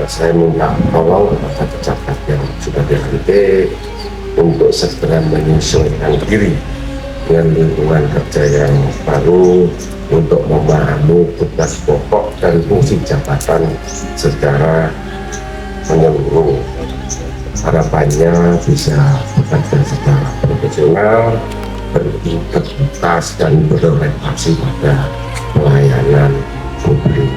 saya minta tolong kepada pejabat yang sudah dilantik untuk segera menyesuaikan diri dengan lingkungan kerja yang baru untuk memahami tugas pokok dan fungsi jabatan secara menyeluruh. Harapannya bisa bekerja secara profesional, berintegritas dan berorientasi pada pelayanan publik.